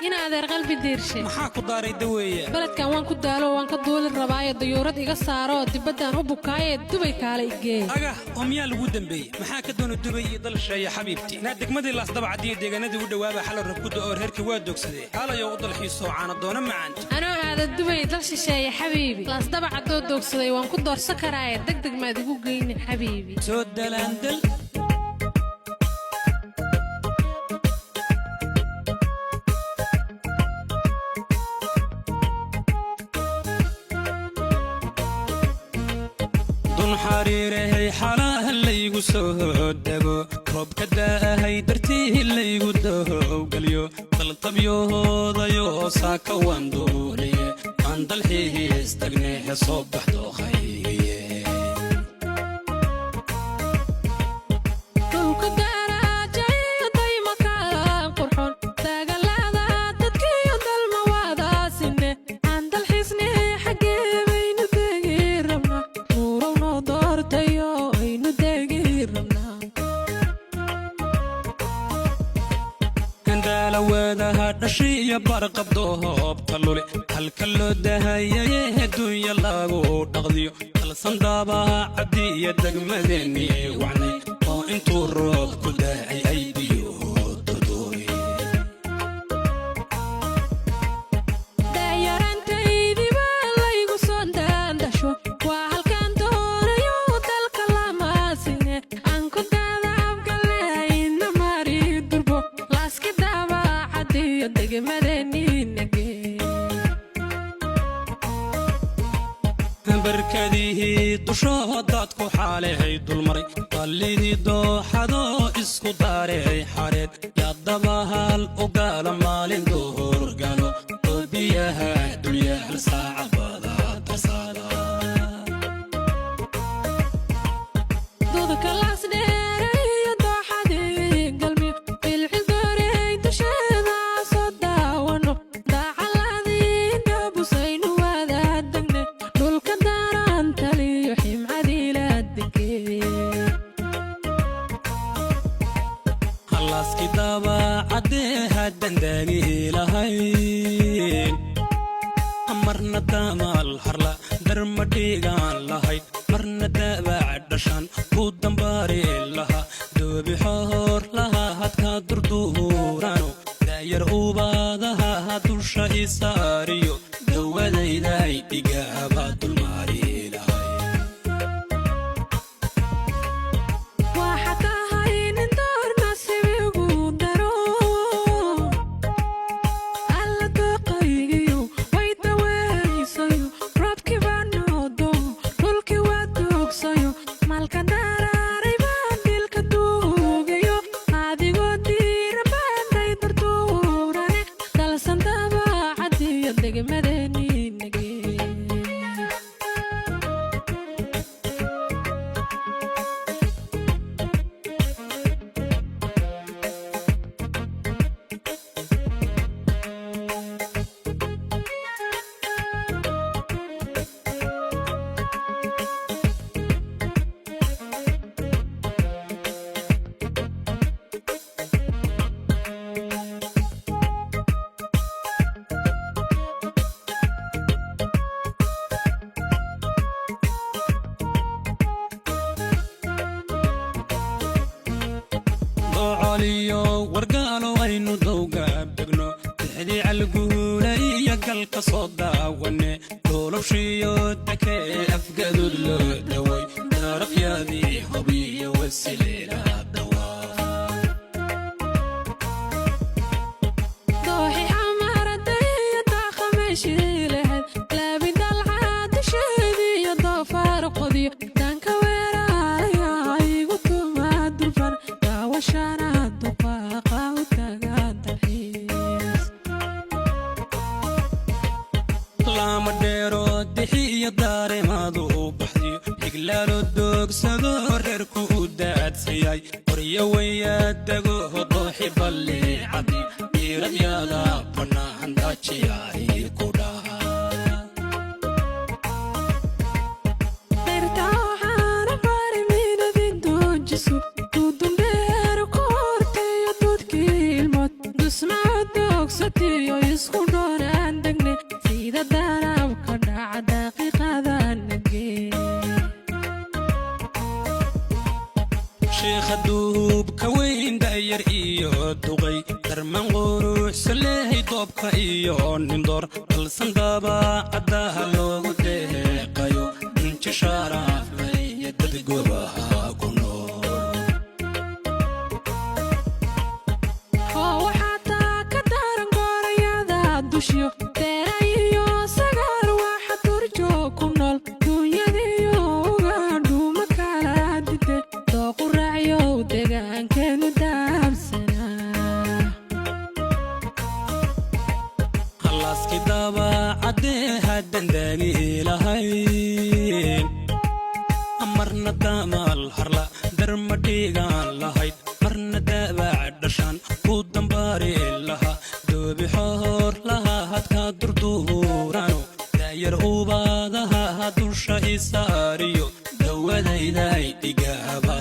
ina adeer qalbi diirshay maxaa ku daaray daweeye baladkan waan ku daalo waan ka duuli rabaayo dayuurad iga saaro dibadaan u bukaaye Dubay kaale igee aga oo miyaa lagu dambeeyay maxaa ka doona Dubay iyo dalsheeya xabiibti na degmadii laas daba cadiyo deegaanadii u dhawaaba xal rabkuda oo reerkii waa doogsaday haalayo u dalxiiso caana doona macaan ana aada Dubay dalsheeya xabiibi laas daba cadoo doogsaday waan ku doorsa karaa degdeg ma adigu geyn xabiibi soo dalaandal حريري حراه اللي يقصه دبو كوب كدا هاي درتي اللي يقده قليو طلطبيو ضيو ساكا واندولي عند الحيه استغني صبح دوخي شيء برقب دوب طلولي هل كله دهاية الدنيا لاغو دغديو هل صندابها عدي يدق مدني وعني وانتو الروب كلها اي بيو تدوري داير انت ايدي بالله يقصون داندشو وهل كان دوريو دالك لما سنة انكو داداب قلي انما ريد دربو لاسكي دابا عدي يدق مدني نقي بركديه دشو دادكو حالي هيدو المري طليدي دو حدو اسكو داري حارد يا دباها الأقال مالين دور قالو قديها دنيا الساعة بدا تصالا دودك اللاس ديري يدو حدي قلبي بالحل دوري دشينا صدا ونو دا علادي دابو سينو وادا دقني دولك داران تلي يحيم عديلة الدكي خلاص كتابة عديها الدنداني لهين أمرنا داما الحرلة درمديقان لهين مرنا دابا عدشان قدام باري لها دوبي حور لها هاتكا دردورانو داير أوبادها هاتوشا إساريو دوا دايداي تيقابا دولماري لهين ورقالو aynu dowga degno tixdii calguulay galka soo daawane dooloshiyo dakee afgadud loo dhaway darafyadii hubiyo wasileela dhawaa dooxi xamaaraday daaqamashii lahayd laabi dalcaad sheediyo doofaar qodiyo danka weeraaraya igu tumaa dulfan daawashana دحية داري ماضو بحدي إقلالو الدوق سادو ريركو داد سياي وريا ويا داقو ضوحي باللي عدي بيرد يالا بنا عنداتي ياي كوداها مرتاحانا باري مين دين جسو دودن دير كورتي يدود كيلموت دسمع الدوق ستي duqay darman quruux saleehay doobka iyo nindor balsan dabaacadaha loogu deeqayo inji sharaf leh dad goobaha ku nool waxaa taa ka daran goorayada dushiyo deerayiyo sagaar waxa durjoog ku nool duunyadiyo ugaadhuma kala dide dooquracyo deegaankeenu daabsanaa halaski dabaacadee haddan daagi lahayn marna damal harla darma dhigaan lahayd marna daabac dhashaan ku dambaari laha doobi xoor laha hadka durduurano daayar ubaadaha dusha isaariyo dawadayday dhigaaba